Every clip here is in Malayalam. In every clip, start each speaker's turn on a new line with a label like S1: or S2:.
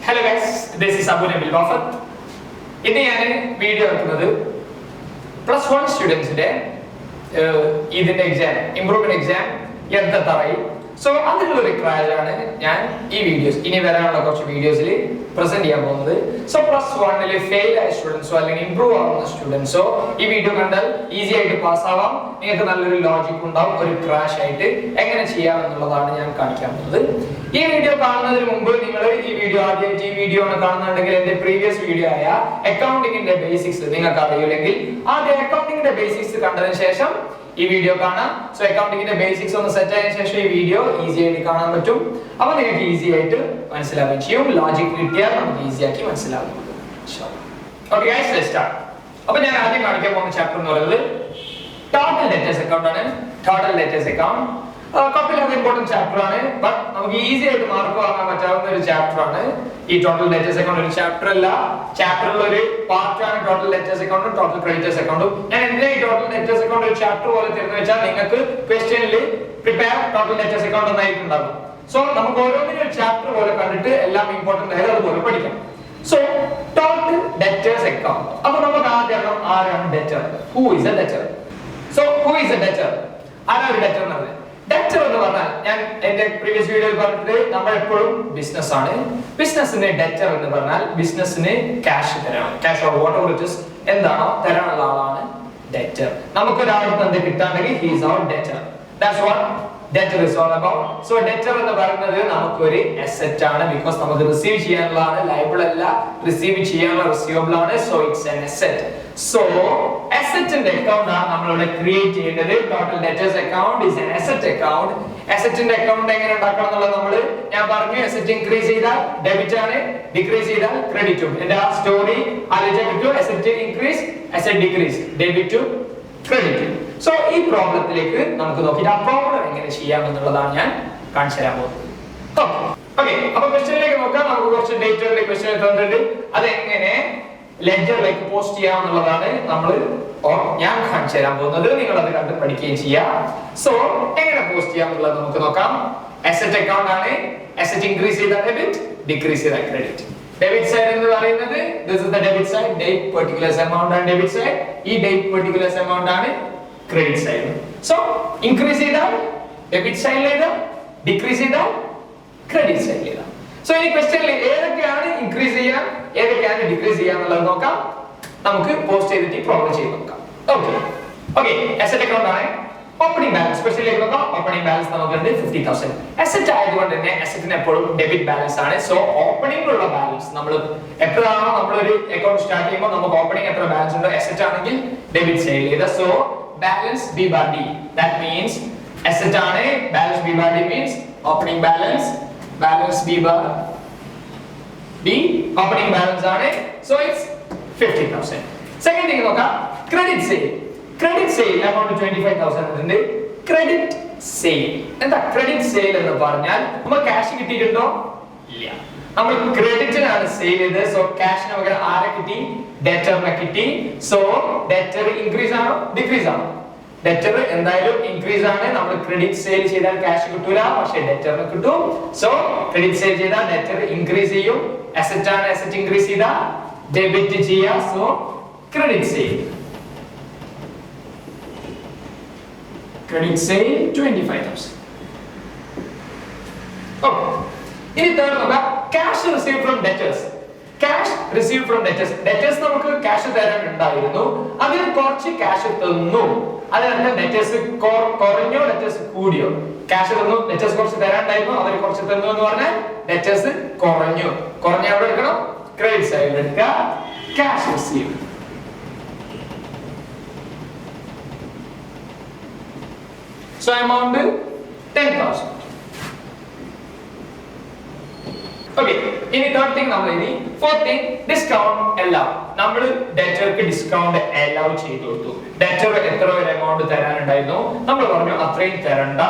S1: Hello guys, this is Abu Nabil Wafat. ഇന്ന് ഞാൻ വീഡിയോ എടുക്കുന്നത് +1 സ്റ്റുഡൻസിന്റെ ഇതിന്റെ എക്സാം ഇംപ്രൂവ്മെന്റ് എക്സാം എന്തായി സോ അതിനുള്ള ഒരു ട്രയലാണ് ഞാൻ ഈ വീഡിയോസ് ഇനി വരാനുള്ള കുറച്ച് വീഡിയോസിൽ പ്രസന്റ് ചെയ്യാൻ പോകുന്നത്. സോ +1 ഫെയിൽ ആയ സ്റ്റുഡൻസോ അല്ലെങ്കിൽ ഇംപ്രൂവ് ആവുന്ന സ്റ്റുഡൻസോ ഈ വീഡിയോ കണ്ടാൽ ഈസി ആയിട്ട് പാസ് ആവാം. നിങ്ങൾക്ക് നല്ലൊരു ലോജിക് ഉണ്ടാവും. ഒരു ക്രാഷ് ആയിട്ട് എങ്ങനെ ചെയ്യാം എന്നുള്ളതാണ് ഞാൻ കാണിക്കാൻ പോകുന്നത്. ഈ വീഡിയോ കാണുന്നതിന് മുമ്പ് നിങ്ങൾ ഈ വീഡിയോ ആദ്യമായിട്ട് ഈ വീഡിയോ ആണ് കാണുന്നുണ്ടെങ്കിൽ എന്റെ പ്രീവിയസ് വീഡിയോ ആയ അക്കൗണ്ടിങ്ങിന്റെ ബേസിക്സ് നിങ്ങൾക്ക് അറിയില്ലെങ്കിൽ ആദ്യം അക്കൗണ്ടിങ്ങിന്റെ ബേസിക്സ് കണ്ടതിന് ശേഷം ഈ വീഡിയോ കാണാം. സോ അക്കൗണ്ടിങ്ങിന്റെ ബേസിക്സ് ഒന്ന് സെറ്റ് ആയതിനു ശേഷം ഈ വീഡിയോ ഈസി ആയിട്ട് കാണാൻ പറ്റും. അപ്പോൾ നിങ്ങൾക്ക് ഈസി ആയിട്ട് മനസ്സിലാവുകയും ചെയ്യും. ലോജിക് കിട്ടിയാൽ നമുക്ക് ഈസി ആക്കി മനസ്സിലാവും. Okay guys, let's start. അപ്പോൾ ഞാൻ ആദ്യം കാണിക്കാൻ പോകുന്ന ചാപ്റ്റർ എന്ന് പറയുന്നത് ടോട്ടൽ ഡെറ്റേഴ്സ് അക്കൗണ്ട് ആണ്. ടോട്ടൽ ഡെറ്റേഴ്സ് അക്കൗണ്ട് കുഴപ്പമില്ലാത്ത ഇമ്പോർട്ടന്റ് ചാപ്റ്റർ ആണ്. ബട്ട് നമുക്ക് ഈസി ആയിട്ട് മാർക്ക് വാങ്ങാൻ പറ്റാവുന്ന ഒരു ചാപ്റ്റർ ആണ് ഈ ടോട്ടൽ ഡെറ്റേഴ്സ് അക്കൗണ്ട്. ഒരു ചാപ്റ്റർ അല്ല, ചാപ്റ്ററിൽ ഒരു പാർട്ട് ആണ് ടോട്ടൽ ഡെറ്റേഴ്സ് അക്കൗണ്ടും ടോട്ടൽ ക്രെഡിറ്റേഴ്സ് അക്കൗണ്ടും. ഞാൻ എന്തിനാ ഈ ടോട്ടൽ ഡെറ്റേഴ്സ് അക്കൗണ്ട് ഒരു ചാപ്റ്റർ പോലെ തരുന്ന വെച്ചാൽ നിങ്ങൾക്ക് ക്വസ്റ്റ്യനിൽ prepare total debtors account എന്നായിട്ടുണ്ടാകും. So നമുക്ക് ഓരോന്നിനും ഒരു ചാപ്റ്റർ പോലെ കണ്ടിട്ട് എല്ലാം ഇമ്പോർട്ടന്റ് ആയത് അതുപോലെ പഠിക്കാം. So total debtors account. അപ്പൊ നമുക്ക് ആദ്യം ആരാണ് debtor? Who is A debtor? So who is A debtor? ആരാണ് ഒരു ഡെറ്റർ എന്ന് പറഞ്ഞത്? ഡെറ്റർ എന്ന് പറഞ്ഞാൽ ഞാൻ എന്റെ പ്രീവിയസ് വീഡിയോയിൽ പറഞ്ഞിട്ട് നമ്മൾ എപ്പോഴും ബിസിനസ് ആണ്. ബിസിനസിന് ഡെറ്റർ എന്ന് പറഞ്ഞാൽ ബിസിനസിന് ക്യാഷ് തരാണ്. Cash or whatever it is എന്താണോ തരാനുള്ള ആളാണ് ഡെറ്റർ. നമുക്ക് ഒരാൾക്ക് എന്ത് കിട്ടാണെങ്കിൽ he is our debtor. That's what debtor is all about. So debtor എന്ന് പറയുന്നത് നമുക്ക് ഒരു അസറ്റ് ആണ്. ബിക്കോസ് നമുക്ക് റിസീവ് ചെയ്യാനുള്ളതാണ്, ലയബിൾ അല്ല. റിസീവ് ചെയ്യാനുള്ള റിസീവബിൾ ആണ്. So it's an asset. So അസറ്റിന്റെ അക്കൗണ്ട് ആണ് നമ്മൾ ഇവിടെ ക്രിയേറ്റ് ചെയ്യേണ്ടത്. Total debtors account is an asset account. അസറ്റിന്റെ അക്കൗണ്ട് എങ്ങനെ ഉണ്ടാക്കണം എന്നുള്ളത് ഞാൻ പറഞ്ഞു. അസറ്റ് ഇൻക്രീസ് ചെയ്താൽ ഡെബിറ്റ് ആണ്, ഡിക്രീസ് ചെയ്താൽ ക്രെഡിറ്റും. എന്റെ ആ സ്റ്റോറി ആലോചിച്ചു. അസറ്റ് ഇൻക്രീസ്, അസറ്റ് ഡിക്രീസ്, ഡെബിറ്റും ക്രെഡിറ്റും. സോ ഈ പ്രോബ്ലത്തിലേക്ക് നമുക്ക് നോക്കിയിട്ട് ആ പ്രോബ്ലം എങ്ങനെ ചെയ്യാം എന്നുള്ളതാണ് ഞാൻ കാണിച്ചു തരാൻ പോകുന്നത്. ഓക്കെ, അപ്പൊ ക്വസ്റ്റ്യനിലേക്ക് നോക്കാം. നമുക്ക് കുറച്ച് ഡേറ്റയുടെ ക്വസ്റ്റ്യൻ തന്നിട്ടുണ്ട്. അതെങ്ങനെ ലെഡ്ജറിലേക്ക് പോസ്റ്റ് ചെയ്യാം എന്നുള്ളതാണ് ഞാൻ കാണിച്ചു തരാൻ പോകുന്നത്. നിങ്ങൾ അത് കണ്ട് പഠിക്കുകയും ചെയ്യാം. സോ എങ്ങനെ പോസ്റ്റ് ചെയ്യാം എന്നുള്ളത് നമുക്ക് നോക്കാം. അസറ്റ് അക്കൗണ്ട് ആണ്. അസറ്റ് ഇൻക്രീസ് ചെയ്താൽ ഡെബിറ്റ്, ഡിക്രീസ് ചെയ്താൽ ക്രെഡിറ്റ്. ഡെബിറ്റ് സൈഡ് എന്ന് പറയുന്നത് this is the debit side, date particulars amount ആണ് ഡെബിറ്റ് സൈഡ്. ഈ ഡേറ്റ് particulars amount ആണ് ക്രെഡിറ്റ് സൈഡ്. സോ ഇൻക്രീസ് ചെയ്താൽ ഡെബിറ്റ് സൈഡിലേതാ, ഡിക്രീസ് ചെയ്താൽ ക്രെഡിറ്റ് സൈഡിലേതാ. സോ ഈ ക്വസ്റ്റ്യനിൽ ഏതൊക്കെയാണ് ഇൻക്രീസ് ചെയ്യാൻ ഏതൊക്കെയാണ് ഡിക്രീസ് ചെയ്യാൻ എന്നുള്ളത് നോക്കാം. നമുക്ക് പോസ്റ്റ് ചെയ്തിട്ട് ഈ പ്രോബ്ലം ചെയ്ത് നോക്കാം. ഓക്കെ അസറ്റ് അക്കൗണ്ട് ആണ്. ഓപ്പണിംഗ് ബാലൻസ് ക്വസ്റ്റ്യനിലേക്ക് നോക്കാം. ഓപ്പണിംഗ് ബാലൻസ് നമുക്കുണ്ട് 50,000. അസറ്റ് ആയതുകൊണ്ട് തന്നെ അസറ്റിന് എപ്പോഴും ഡെബിറ്റ് ബാലൻസ് ആണ്. സോ ഓപ്പണിംഗിലുള്ള ബാലൻസ് നമ്മൾ എപ്പോഴാണോ നമ്മളൊരു അക്കൗണ്ട് സ്റ്റാർട്ട് ചെയ്യുമ്പോൾ നമുക്ക് ഓപ്പണിംഗ് എത്ര ബാലൻസ് ഉണ്ടോ അസറ്റ് ആണെങ്കിൽ ഡെബിറ്റ് സൈഡ് ചെയ്ത. So balance b bar d, that means asset ആണ്. balance b bar d means opening balance. balance b bar d opening balance ആണ്. so it's 50,000. second thing നോക്കാം, credit sale. credit sale amount 25,000 ഉണ്ട്. credit sale എന്താ? credit sale എന്ന് പറഞ്ഞാൽ നമ്മൾ ക്യാഷ് കിട്ടിയിട്ടുണ്ടോ? ഇല്ല, നമ്മൾ ക്രെഡിറ്റിനാണ് സെയിൽ ചെയ്തത്. സോ ക്യാഷിന് പകരം ആരെ കിട്ടി? ഡെറ്ററിനെ കിട്ടി. സോ ഡെറ്റർ ഇൻക്രീസ് ആണോ ഡിക്രീസ് ആണോ? ഡെറ്റർ എന്തായാലും ഇൻക്രീസ് ആണ്. നമ്മൾ ക്രെഡിറ്റ് സെയിൽ ചെയ്താൽ ക്യാഷ് കിട്ടൂല, പക്ഷേ ഡെറ്ററിന് കിട്ടും. സോ ക്രെഡിറ്റ് സെയിൽ ചെയ്താൽ ഡെറ്റർ ഇൻക്രീസ് ചെയ്യും. അസറ്റ് ആണ്, അസറ്റ് ഇൻക്രീസ് ചെയ്താൽ ഡെബിറ്റ് ചെയ്യാം. So credit sale, credit sale 25,000. Okay, ഇനി തേർഡ് നോക്കാം, cash received from debtors. Cash received from debtors. Debtors നമുക്ക് ക്യാഷ് തരാനുണ്ടായിരുന്നു, അതിൽ കുറച്ച് ക്യാഷ് തന്നു. അതിനർത്ഥം ഡെറ്റേഴ്സ് കുറഞ്ഞോ ഡെറ്റേഴ്സ് കൂടിയോ? ക്യാഷ് തന്നു, ഡെറ്റേഴ്സ് കുറച്ച് തരാനുണ്ടായിരുന്നു, അവർ കുറച്ച് തന്നു എന്ന് പറഞ്ഞാൽ ഡെറ്റേഴ്സ് കുറഞ്ഞു. കുറഞ്ഞ എവിടെ എടുക്കണം? ക്രെഡിറ്റ് സൈഡിൽ എടുക്കുക. Cash received. So amount 10,000. Okay, ഇനി തേർഡ് തിങ് നമ്മൾ ഇനി ഫോർത്ത് തിങ് ഡിസ്കൗണ്ട് അലൗ. നമ്മൾ ഡെറ്റർക്ക് ഡിസ്കൗണ്ട് അലൗ ചെയ്തു കൊടുത്തു. ഡെറ്റർ എത്ര ഒരു എമൗണ്ട് തരാനുണ്ടായിരുന്നു നമ്മൾ പറഞ്ഞു അത്രയും തരണ്ട,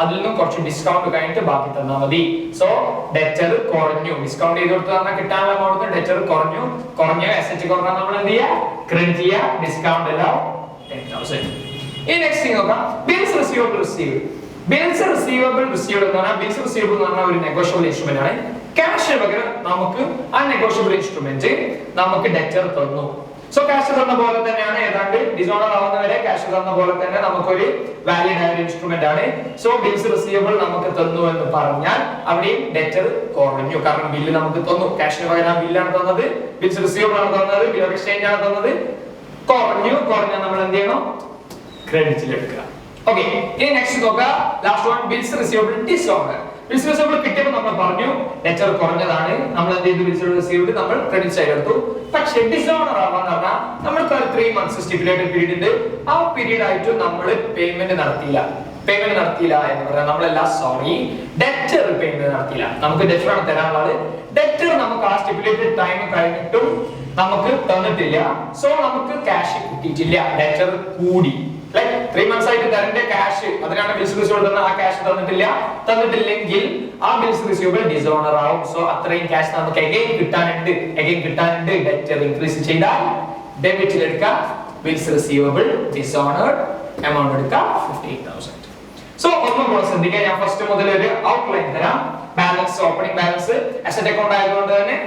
S1: അതിൽ നിന്നും കുറച്ച് ഡിസ്കൗണ്ട് കഴിഞ്ഞിട്ട് ബാക്കി തന്നാൽ മതി. സോ ഡെറ്റർ കുറഞ്ഞു, ഡിസ്കൗണ്ട് ചെയ്ത് കൊടുത്തു പറഞ്ഞാൽ കിട്ടാനുള്ള എമൗണ്ട് ഡെറ്റർ കുറഞ്ഞു. കുറഞ്ഞ അസറ്റ് കുറഞ്ഞാൽ നമ്മൾ എന്ത് ചെയ്യുക? ക്രെഡിറ്റ് ചെയ്യുക. Discount allow 10,000. ഇനി നെക്സ്റ്റ് തിങ് നോക്കാം, bills receivable received. Bills receivable received എന്ന് പറഞ്ഞാൽ ബിൽസ് റിസീവബിൾ എന്ന് പറഞ്ഞാൽ ഒരു നെഗോഷ്യബിൾ ഇൻസ്ട്രുമെന്റ് ആണ്. ക്യാഷിന് പകരം നമുക്ക് അൺനെഗോഷ്യബിൾ ഇൻസ്ട്രുമെന്റ് നമുക്ക് ഡെറ്റർ തന്നു. സോ ക്യാഷ് തന്ന പോലെ തന്നെയാണ്, ഏതാണ്ട് ഡിസോണർ ആവുന്നവരെ ക്യാഷ് തന്ന പോലെ തന്നെ നമുക്കൊരു വാലിഡ് ആയ ഇൻസ്ട്രുമെന്റ് ആണ്. സോ ബിൽസ് റിസീവബിൾ നമുക്ക് തന്നു എന്ന് പറഞ്ഞാൽ അവിടെയും ഡെറ്റർ കുറഞ്ഞു. കാരണം ബില്ല് നമുക്ക് തന്നു, ക്യാഷിന് പകരം ബില്ലാണ് തന്നത്, ബിൽസ് റിസീവബിൾ ആണ് തന്നത്, ബിൽ ഓഫ് എക്സ്ചേഞ്ച് ആണ് തന്നത്. കുറഞ്ഞാൽ നമ്മൾ എന്ത് ചെയ്യണം? ക്രെഡിറ്റിൽ എടുക്കുക. ഓക്കെ, ഇനി നെക്സ്റ്റ് നോക്കുക. Last one, bills receivable dishonour. Bills receivable കിട്ടിയപ്പോൾ നമ്മൾ പറഞ്ഞു ഡെറ്റർ കുറഞ്ഞതാണ്, നമ്മൾ എന്ത് ചെയ്തു? ബിൽസ് റിസീവ്ഡ് നമ്മൾ ക്രെഡിറ്റ് സൈഡ് എടുത്തു. പക്ഷേ ഡിസോണർ ആവാന്ന് പറഞ്ഞാൽ നമ്മൾക്ക് 3 months സ്റ്റിപ്പുലേറ്റഡ് പീരീഡ് ഉണ്ട്. ആ പീരീഡ് ആയിട്ട് നമ്മൾ പേയ്മെന്റ് നടത്തിയില്ല എന്ന് പറഞ്ഞാൽ നമ്മളെല്ലാം സോറി, ഡെറ്റർ പേയ്മെന്റ് നടത്തിയില്ല. നമുക്ക് ഡെറ്റർ ആണ് തരാനുള്ളത്. ഡെറ്റർ നമുക്ക് ആ സ്റ്റിപ്പുലേറ്റഡ് ടൈം കഴിഞ്ഞിട്ടും നമുക്ക് തന്നിട്ടില്ല. സോ നമുക്ക് ക്യാഷ് കിട്ടിയിട്ടില്ല, ഡെറ്റർ കൂടി. ലൈക് 3 months ആയിട്ട് തരേണ്ട ക്യാഷ്, അതിനാണ് ബിൽസ് റിസീവബിൾ തന്ന ആ ക്യാഷ് തന്നിട്ടില്ലെങ്കിൽ ആ ബിൽസ് റിസീവബിൾ ഡിസോണർ ആവും. സോ അത്രയും ക്യാഷ് നമുക്ക് അഗൈൻ കിട്ടാനുണ്ട്. ഡെറ്റർ ഇൻക്രീസ് ചെയ്താൽ ഡെബിറ്റിൽ എടുക്കുക, ബിൽസ് റിസീവബിൾ ഡിസോണർഡ് എമൗണ്ട് എടുക്കുക 15,000. സോ ഒന്നുകൂടെ ശ്രദ്ധിക്കുക, ഞാൻ ഫസ്റ്റ് മുതൽ ഒരു ഔട്ട്ലൈൻ തരാം. Balance, opening balance asset account ആയതുകൊണ്ട് തന്നെ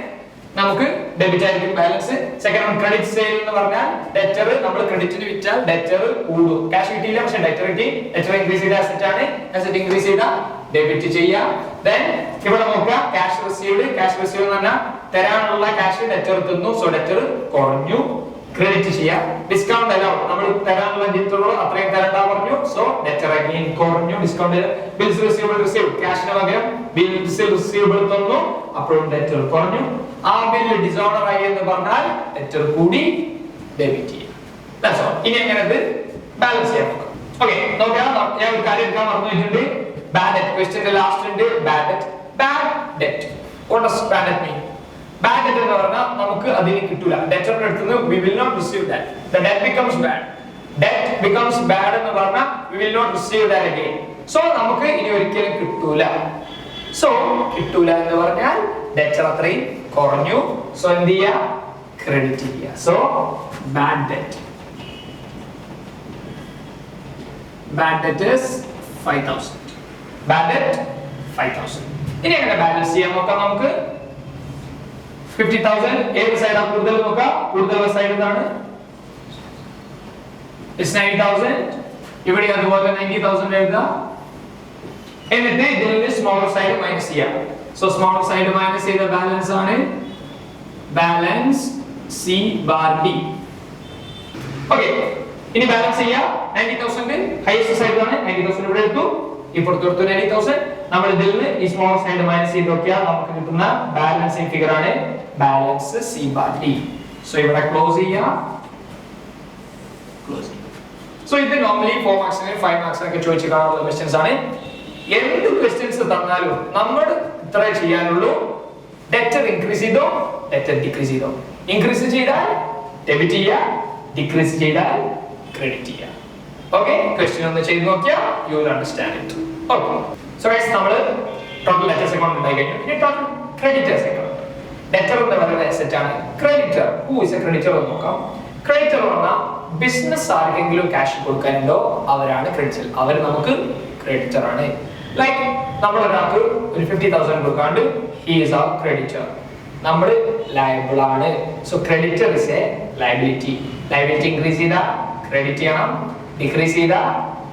S1: നമുക്ക് ഡെബിറ്റ് ആയിരിക്കും balance. Second one credit sale എന്ന് പറഞ്ഞാൽ ഡെറ്റർ നമ്മൾ ക്രെഡിറ്റിന് വിറ്റാൽ ഡെറ്റർ കൂടും. ക്യാഷ് കിട്ടിയില്ല, പക്ഷെ ഡെറ്റർ കിട്ടി. ഡെറ്റർ ഇൻക്രീസ് ചെയ്ത അസറ്റ് ആണ്, അസറ്റ് ഇൻക്രീസ് ചെയ്ത ഡെബിറ്റ് ചെയ്യാം. ദെൻ ഇവിടെ നോക്കുക, ക്യാഷ് റിസീവ്ഡ് എന്ന് പറഞ്ഞാൽ തരാനുള്ള ക്യാഷ് ഡെറ്റർ തന്നു, സോ ഡെറ്റർ കുറഞ്ഞു, ക്രെഡിറ്റ് ചെയ്യാം. ഡിസ്കൗണ്ട് അലൗ, നമ്മൾ തരാനുള്ള ജിത്തുള്ളൂ അത്രയും തരണ്ട പറഞ്ഞു, സോ ഡെറ്റർ അഗൈൻ കുറഞ്ഞു. ഡിസ്കൗണ്ട് ബിൽസ് റിസീവ്ഡ് ക്യാഷിന് പകരം ബിൽസ് റിസീവബിൾ തന്നു, അപ്പോഴും ഡെറ്റർ കുറഞ്ഞു. ആ ബില്ല് ഡിസോണർ ആയി എന്ന് പറഞ്ഞാൽ ഡെറ്റർ കൂടി, ഡെബിറ്റ് ചെയ്യാം. That's all. ഇനി എങ്ങനെ ഇത് ബാലൻസ് ചെയ്യാൻ നോക്കാം. ഓക്കേ, നോക്കാം. ഞാൻ ഒരു കാര്യം എടുക്കാൻ മറന്നുപോയിട്ടുണ്ട്. ബാഡ് ഡെറ്റ് ക്വസ്റ്റ്യന്റെ ലാസ്റ്റ് ഉണ്ട് bad debt. Bad debt, what does bad debt mean? Bad debt എന്ന് പറഞ്ഞാൽ നമുക്ക് അതിന് കിട്ടൂല. ഡെറ്ററിന്റെ അടുത്ത് we will not receive that. The debt becomes bad. Debt becomes bad എന്ന് പറഞ്ഞാൽ we will not receive that again. So നമുക്ക് ഇനി ഒരിക്കലും കിട്ടൂല. സോ കിട്ടൂല എന്ന് പറഞ്ഞാൽ ഡെറ്റർ അത്രയും കുറഞ്ഞു. സോ എന്ത് ചെയ്യാ? ക്രെഡിറ്റ് ചെയ്യുക. So bad debt is 5,000. Bad debt 5,000. ഇനി എങ്ങനെ ബാലൻസ് ചെയ്യാൻ നോക്കാം നമുക്ക്. 50,000 ഏത് സൈഡാ കൂടുതൽ നോക്കാം? കൂടുതൽ സൈഡ് എന്താണ്? It's 9,000. ഇവിടെ അതുപോലെ 90,000 എഴുതാം. എന്നിട്ട് ഇതിൽ നിന്ന് സ്മോളർ സൈഡ് മൈനസ് ചെയ്യാം. സോ സ്മോളർ സൈഡ് മൈനസ് ചെയ്ത ബാലൻസ് ആണ് balance C bar D. Okay, ഇനി ബാലൻസ് ചെയ്യാം. 90,000 ഹൈയസ്റ്റ് സൈഡ് ആണ്, 90,000 ഇവിടെ എടുത്തു, ഇപ്പുറത്ത് എടുത്തു 90,000. നമ്മൾ ഇതിൽ നിന്ന് ഈ സ്മോളർ സൈഡ് മൈനസ് ചെയ്ത് നോക്കിയാൽ നമുക്ക് കിട്ടുന്ന ബാലൻസിംഗ് ഫിഗർ ആണ് balance C bar D. So ഇവിടെ ക്ലോസ് ചെയ്യാം. സോ ഇത് നോർമലി 4 മാർക്സിന് 5 മാർക്സിനൊക്കെ ചോദിച്ചു കാണാനുള്ള ക്വസ്റ്റ്യൻസ് ആണ്. എന്ത് ക്വസ്റ്റ്യൻസ് തന്നാലും നമ്മൾ ഇത്രേ ചെയ്യാനുള്ളൂ. ഡെറ്റർ ഇൻക്രീസ് ചെയ്തോ, ഡെറ്റർ ഡിക്രീസ് ചെയ്തോ. ഇൻക്രീസ് ചെയ്താൽ ഡെബിറ്റ് ചെയ്യുക, ഡിക്രീസ് ചെയ്താൽ ക്രെഡിറ്റ് ചെയ്യുക. ഓക്കെ, ക്വസ്റ്റ്യൻ ഒന്ന് ചെയ്ത് നോക്കിയാൽ you will understand it. Okay, so guys നമ്മൾ ടോട്ടൽ ഡെറ്റേഴ്സ് അക്കൗണ്ട് ഉണ്ടായി കഴിഞ്ഞു. ഇനി ടോട്ടൽ ക്രെഡിറ്റേഴ്സ് അക്കൗണ്ട്. ഡെറ്റർ എന്ന് പറയുന്ന അസറ്റ് ആണ്. Creditor, who is A creditor എന്ന് നോക്കാം. ക്രെഡിറ്റർ പറഞ്ഞാൽ ബിസിനസ് ആർക്കെങ്കിലും ക്യാഷ് കൊടുക്കാനുണ്ടോ അവരാണ് ക്രെഡിറ്റർ. അവർ നമുക്ക് ക്രെഡിറ്റർ ആണ്. ലൈക്ക് നമ്മൾ ഒരാൾക്ക് ഒരു 50,000 കൊടുക്കാണ്ട് ഹി ഈസ് ആ ക്രെഡിറ്റർ, നമ്മൾ ലയബിൾ ആണ്. So creditor is a liability. Liability increase ചെയ്താൽ ക്രെഡിറ്റ് ചെയ്യണം, ഡിക്രീസ് ചെയ്താൽ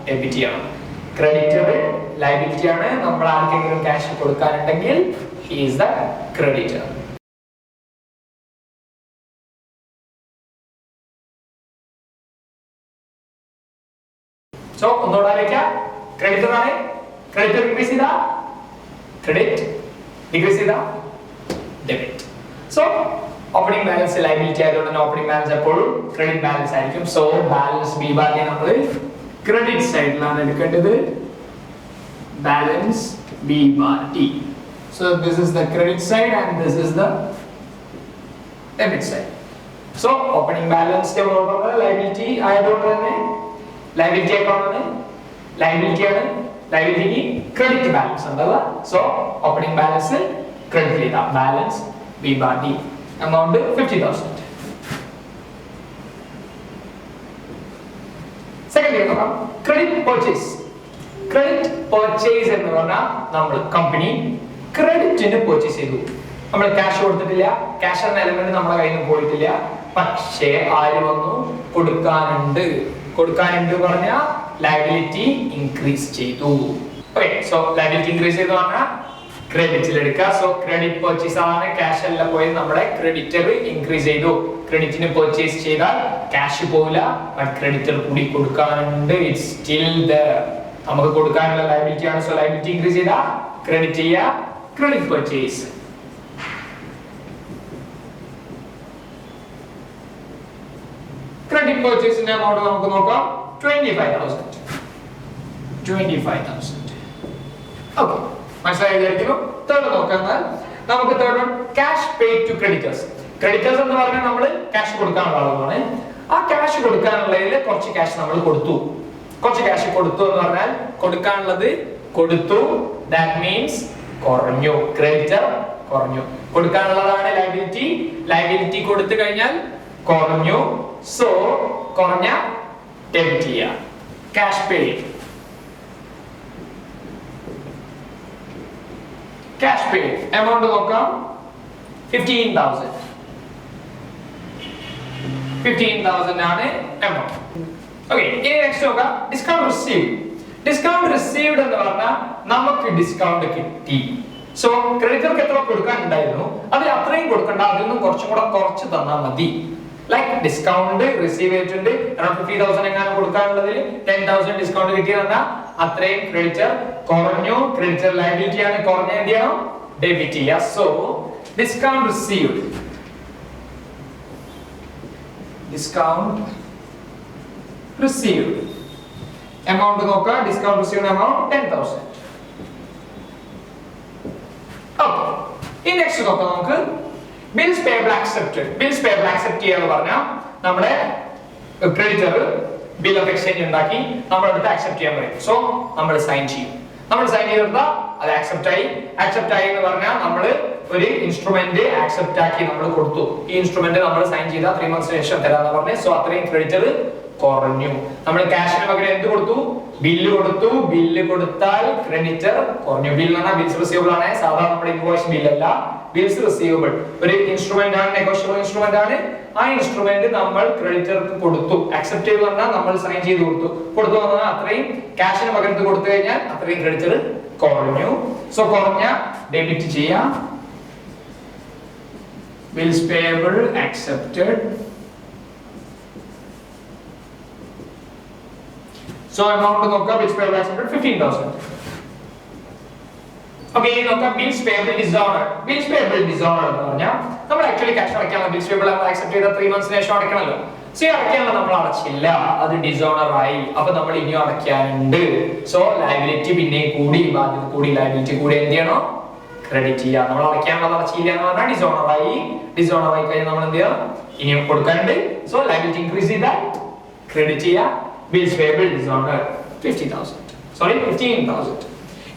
S1: ഡെബിറ്റ് ചെയ്യണം. ക്രെഡിറ്റർ ലയബിലിറ്റി ആണ്. നമ്മൾ ആർക്കെങ്കിലും ക്യാഷ് കൊടുക്കാനുണ്ടെങ്കിൽ he is the creditor. So ഒന്നുകൂടെ ആലോചിക്കാം. ക്രെഡിറ്റർ ആണ്, ക്രെഡിറ്റർ ഇൻക്രീസ് ചെയ്താ ക്രെഡിറ്റ്, ഡിക്രീസ് ചെയ്താ debit. So opening balance liability ആയതുകൊണ്ട് തന്നെ ഓപ്പണിംഗ് ബാലൻസ് എപ്പോഴും ക്രെഡിറ്റ് ബാലൻസ് ആയിരിക്കും. സോ ബാലൻസ് ബി ബാറിനെ നമ്മൾ ക്രെഡിറ്റ് സൈഡിലാണ് എടുക്കേണ്ടത്. Balance B bar T. So this is the credit side and this is the debit side. So opening balance liability ആയതുകൊണ്ട് തന്നെ ലയബിലിറ്റി അക്കൗണ്ട് ലയബിലിറ്റിയാണ്, ലയബിലിറ്റിക്ക് ക്രെഡിറ്റ് ബാലൻസ് ഉണ്ടാവുക. സോ ഓപ്പണിംഗ് ബാലൻസ് ക്രെഡിറ്റ് ചെയ്ത balance B bar D amount 50,000. Second നോക്കാം, ക്രെഡിറ്റ് പർച്ചേസ്. ക്രെഡിറ്റ് പർച്ചേസ് എന്ന് പറഞ്ഞാൽ നമ്മൾ കമ്പനി ക്രെഡിറ്റിന് പർച്ചേസ് ചെയ്തു. നമ്മൾ ക്യാഷ് കൊടുത്തിട്ടില്ല, ക്യാഷ് എന്ന എലമെന്റ് നമ്മുടെ കയ്യിൽ നിന്ന് പോയിട്ടില്ല. പക്ഷേ ആര് വന്നു? കൊടുക്കാനുണ്ട് പറഞ്ഞ ലയബിലിറ്റി ഇൻക്രീസ് ചെയ്തു. ഓക്കെ, സോ ലയബിലിറ്റി ഇൻക്രീസ് ചെയ്തു പറഞ്ഞാൽ ക്രെഡിറ്റിൽ എടുക്കുക. സോ ക്രെഡിറ്റ് പർച്ചേസ് ആണ്, ക്യാഷ് അല്ല പോയത്, നമ്മുടെ ക്രെഡിറ്റർ ഇൻക്രീസ് ചെയ്തു. ക്രെഡിറ്റിന് പർച്ചേസ് ചെയ്താൽ ക്യാഷ് പോവില്ല, ബട്ട് ക്രെഡിറ്റർ കൂടി കൊടുക്കാനുണ്ട്. It's still there. നമുക്ക് കൊടുക്കാനുള്ള ലയബിലിറ്റി ആണ്. സോ ലയബിലിറ്റി ഇൻക്രീസ് ചെയ്താൽ ക്രെഡിറ്റ് ചെയ്യുക, ക്രെഡിറ്റ് പർച്ചേസ്. ക്രെഡിറ്റ് പർച്ചേസിന്റെ എമൗണ്ട് നമുക്ക് നോക്കാം. 25,000. ഓക്കെ, മനസ്സിലായിരിക്കുന്നു. തേർഡ് നോക്കാം. നമുക്ക് third one, cash paid to creditors. Creditors എന്ന് പറഞ്ഞാൽ നമ്മൾ ക്യാഷ് കൊടുക്കാനുള്ള ആളുകളാണ്. ആ ക്യാഷ് കൊടുക്കാനുള്ളതിൽ കുറച്ച് ക്യാഷ് നമ്മൾ കൊടുത്തു. എന്ന് പറഞ്ഞാൽ കൊടുക്കാനുള്ളത് കൊടുത്തു, ദാറ്റ് മീൻസ് കുറഞ്ഞു. ക്രെഡിറ്റർ കുറഞ്ഞു. കൊടുക്കാനുള്ളതാണ് ലയബിലിറ്റി കൊടുത്തു കഴിഞ്ഞാൽ കുറഞ്ഞു. സോ കുറഞ്ഞ ഡെബിറ്റ് ചെയ്യുക. ക്യാഷ് പെയ്ഡ്, എമൗണ്ട് നോക്കാം. 15,000 ആണ് എമൗണ്ട്. ഓക്കെ, ഇനി നെക്സ്റ്റ് നോക്കാം. ഡിസ്കൗണ്ട് റിസീവ്ഡ് എന്ന് പറഞ്ഞാൽ നമുക്ക് ഡിസ്കൗണ്ട് കിട്ടി. സോ ക്രെഡിറ്റർക്ക് എത്ര കൊടുക്കാനുണ്ടായിരുന്നു അതിൽ അത്രയും കൊടുക്കണ്ട, അതിൽ നിന്നും കുറച്ചും കൂടെ കുറച്ച് തന്നാൽ മതി. ലൈക്ക് ഡിസ്കൗണ്ട് റിസീവ് ചെയ്തിട്ടുണ്ട്, 50,000 എങ്ങാനും കൊടുക്കാനുള്ളതിൽ 10,000 ഡിസ്കൗണ്ട് കിട്ടിയതെന്നാ അത്രയും ക്രെഡിറ്റർ കുറഞ്ഞു. ക്രെഡിറ്റർ ലയബിലിറ്റി ആണ്, കുറഞ്ഞ എന്ത് ചെയ്യണം? ഡെബിറ്റ് ചെയ്യുക. സോ ഡിസ്കൗണ്ട് റിസീവ്ഡ്, എമൗണ്ട് നോക്കുക. Discount received amount 10,000. ഓക്കെ, ഈ നെക്സ്റ്റ് നോക്കാം നമുക്ക്. ബിൽസ് പേയബിൾ അക്സെപ്റ്റ് ചെയ്യാന്ന് പറഞ്ഞാൽ നമ്മുടെ ക്രെഡിറ്റർ ബിൽ ഓഫ് എക്സ്ചേഞ്ച് ഉണ്ടാക്കി നമ്മുടെ അടുത്ത് അക്സെപ്റ്റ് ചെയ്യാൻ പറയും. സോ നമ്മൾ സൈൻ ചെയ്യും. ചെയ്തെടുത്താൽ അത് അക്സെപ്റ്റ് ആയി എന്ന് പറഞ്ഞാൽ നമ്മൾ ഒരു ഇൻസ്ട്രുമെന്റ് അക്സെപ്റ്റ് ആക്കി നമ്മൾ കൊടുത്തു. ഈ ഇൻസ്ട്രുമെന്റ് നമ്മൾ സൈൻ ചെയ്താൽ 3 months ശേഷം തരാന്ന് പറഞ്ഞു. സോ അത്രയും ക്രെഡിറ്റർ കുറഞ്ഞു. നമ്മൾ ക്യാഷിന് പകരം എന്ത് കൊടുത്തു? ബില്ല് കൊടുത്തു. ബില്ല് കൊടുത്താൽ ക്രെഡിറ്റർ കുറഞ്ഞു. ബിൽ എന്ന് പറഞ്ഞാൽ ബിൽസ് റിസീവബിൾ ആണ്, സാധാരണ നമ്മുടെ ഇൻവോയ്സ് ബില്ലല്ല. ബിൽസ് റിസീവബിൾ ഒരു ഇൻസ്ട്രുമെന്റ് ആണ്, നെഗോഷ്യബിൾ ഇൻസ്ട്രുമെന്റ് ആണ്. ആ ഇൻസ്ട്രുമെന്റ് നമ്മൾ ക്രെഡിറ്റർക്ക് കൊടുത്തു. അക്സെപ്റ്റ് ചെയ്തു പറഞ്ഞാൽ നമ്മൾ സൈൻ ചെയ്ത് കൊടുത്തു പറഞ്ഞാൽ അത്രയും ക്യാഷിന് പകരം കൊടുത്തു കഴിഞ്ഞാൽ അത്രയും ക്രെഡിറ്റർ കുറഞ്ഞു. സോ കുറഞ്ഞ ഡെബിറ്റ് ചെയ്യാം. Bills payable accepted. So amount നോക്കാം. Bills payable accepted 15,000. Okay, നോക്കാം. Bills payable dishonored എന്ന് പറഞ്ഞാൽ നമ്മൾ ആക്ച്വലി ക്യാഷ് അടയ്ക്കാനുള്ള ബിൽസ് പേയബിൾ നമ്മൾ അക്സെപ്റ്റ് ചെയ്ത 3 months ശേഷം അടയ്ക്കണമല്ലോ. സോ അടയ്ക്കാനുള്ള നമ്മൾ അടച്ചില്ല, അത് ഡിസോണർ ആയി. അപ്പൊ നമ്മൾ ഇനിയും അടയ്ക്കാനുണ്ട്. സോ ലയബിലിറ്റി പിന്നെയും കൂടി, ബാധ്യത കൂടി, ലയബിലിറ്റി കൂടി എന്ത് ചെയ്യണം? ക്രെഡിറ്റ് ചെയ്യുക. നമ്മൾ അടയ്ക്കാനുള്ളത് അടച്ചില്ല എന്ന് പറഞ്ഞാൽ ഡിസോണർ ആയി കഴിഞ്ഞാൽ നമ്മൾ എന്ത് ചെയ്യണം? ഇനിയും കൊടുക്കാനുണ്ട്. സോ ലയബിലിറ്റി ഇൻക്രീസ് ചെയ്താൽ ക്രെഡിറ്റ് ചെയ്യുക. Bills payable dishonored 15,000.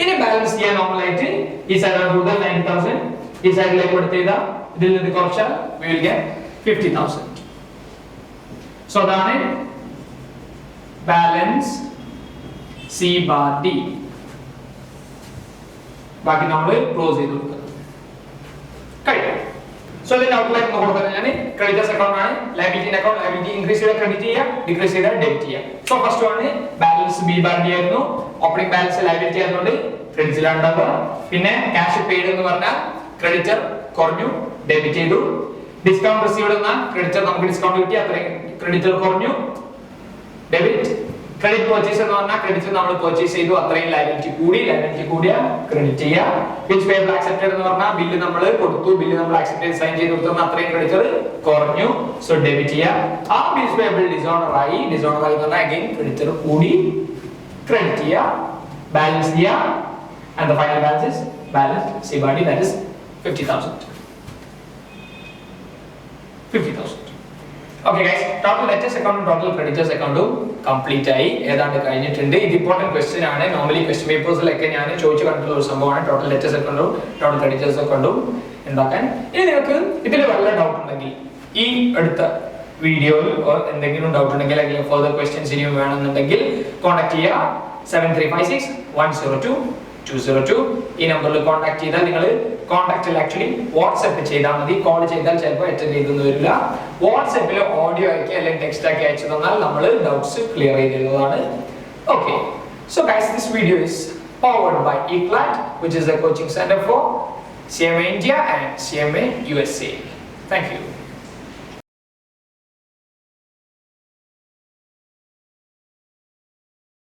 S1: ഇനി ബാലൻസ് ചെയ്യാൻ നോർമലായിട്ട് ഈ സൈഡ് കൂടുതൽ 90,000, ഈ സൈഡിലേക്ക് കൊടുത്തു ചെയ്താൽ ഇതിൽ നിന്ന് കുറച്ചാൽ we will get 50,000. സോ അതാണ് ബാലൻസ് C/D. ബാക്കി നമ്മൾ ക്ലോസ് ചെയ്ത് കൊടുക്കുക. കഴിയും. സോ ഇതിന്റെ ഔട്ട്ലൈൻ കൊടുത്തത് ഞാൻ ക്രെഡിറ്റേഴ്സ് അക്കൗണ്ട് ആണ്. ലയബിലിറ്റി അക്കൗണ്ട്, ലയബിലിറ്റി ഇൻക്രീസ് ചെയ്താൽ ക്രെഡിറ്റ് ചെയ്യുക, ഡിക്രീസ് ചെയ്താൽ ഡെബിറ്റ് ചെയ്യുക. സോ ഫസ്റ്റ് ആണ് ബാലൻസ് B/D ആയിരുന്നു. ഓപ്പണിംഗ് ബാലൻസ് ലയബിലിറ്റി ആയതുകൊണ്ട് ക്രെഡിറ്റിലാണ് ഉണ്ടാവുക. പിന്നെ ക്യാഷ് പെയ്ഡ് എന്ന് പറഞ്ഞാൽ ക്രെഡിറ്റർ കുറഞ്ഞു, ഡെബിറ്റ് ചെയ്തു. ഡിസ്കൗണ്ട് റിസീവ്ഡ് എന്ന ക്രെഡിറ്റർ നമുക്ക് ഡിസ്കൗണ്ട് കിട്ടി, അത്രയും ക്രെഡിറ്റർ കുറഞ്ഞു, ഡെബിറ്റ്. ക്രെഡിറ്റ് പർച്ചേസ് എന്ന് പറഞ്ഞാൽ ക്രെഡിറ്റ് നമ്മൾ പർച്ചേസ് ചെയ്തു, അത്രയും ലയബിലിറ്റി കൂടിയ ക്രെഡിറ്റ് ചെയ്യുക. ബിൽസ് പേയബിൾ അക്സെപ്റ്റഡ് എന്ന് പറഞ്ഞാൽ ബില്ല് നമ്മൾ കൊടുത്തു, ബില്ല് നമ്മൾ അക്സെപ്റ്റ് ചെയ്ത് സൈൻ ചെയ്ത് കൊടുത്തു, അത്രയും ക്രെഡിറ്റർ കുറഞ്ഞു. സോ ഡെബിറ്റ് ചെയ്യുക. ആ ബിൽസ് പേയബിൾ ഡിസോണർ ആയി എന്ന് പറഞ്ഞാൽ അഗൈൻ ക്രെഡിറ്റർ കൂടി, ക്രെഡിറ്റ് ചെയ്യുക, ബാലൻസ് ചെയ്യുക. And the final balance is balance C/D, that is 50,000. Okay guys, total debtors account, total creditors account complete ആയി, ഏതാണ്ട് കഴിഞ്ഞിട്ടുണ്ട്. ഇത് ഇമ്പോർട്ടന്റ് ക്വസ്റ്റ്യൻ ആണ്. നോർമലി ക്വസ്റ്റ്യൻ പേപ്പേഴ്സിലൊക്കെ ഞാൻ ചോദിച്ചു കണ്ടിട്ടുള്ള ഒരു സംഭവമാണ് ടോട്ടൽ ഡെറ്റേഴ്സ് അക്കൗണ്ടും ടോട്ടൽ ക്രെഡിറ്റേഴ്സ് അക്കൗണ്ടും ഉണ്ടാക്കാൻ. ഇനി നിങ്ങൾക്ക് ഇതിൽ വല്ല ഡൗട്ട് ഉണ്ടെങ്കിൽ ഈ അടുത്ത വീഡിയോയിൽ എന്തെങ്കിലും ഡൗട്ട് ഉണ്ടെങ്കിൽ അല്ലെങ്കിൽ ഫർദർ ക്വസ്റ്റ്യൻസ് ഇനിയും വേണമെന്നുണ്ടെങ്കിൽ കോൺടാക്ട് ചെയ്യുക 7356 102 202. ഈ നമ്പറിൽ കോൺടാക്ട് ചെയ്താൽ നിങ്ങൾ കോൺടാക്റ്റിൽ ആക്ച്വലി വാട്സ്ആപ്പ് ചെയ്താൽ മതി. കോൾ ചെയ്താൽ ചിലപ്പോൾ അറ്റൻഡ് ചെയ്തെന്ന് വരില്ല. വാട്സ്ആപ്പിൽ ഓഡിയോ ആക്കി അല്ലെങ്കിൽ ടെക്സ്റ്റ് ആക്കി അയച്ചു തന്നാൽ നമ്മൾ ഡൗട്ട്സ് ക്ലിയർ ചെയ്തിരുന്നതാണ്. Okay, so guys, this video is powered by ECLAT, which is a coaching center for CMA India and CMA USA. Thank you.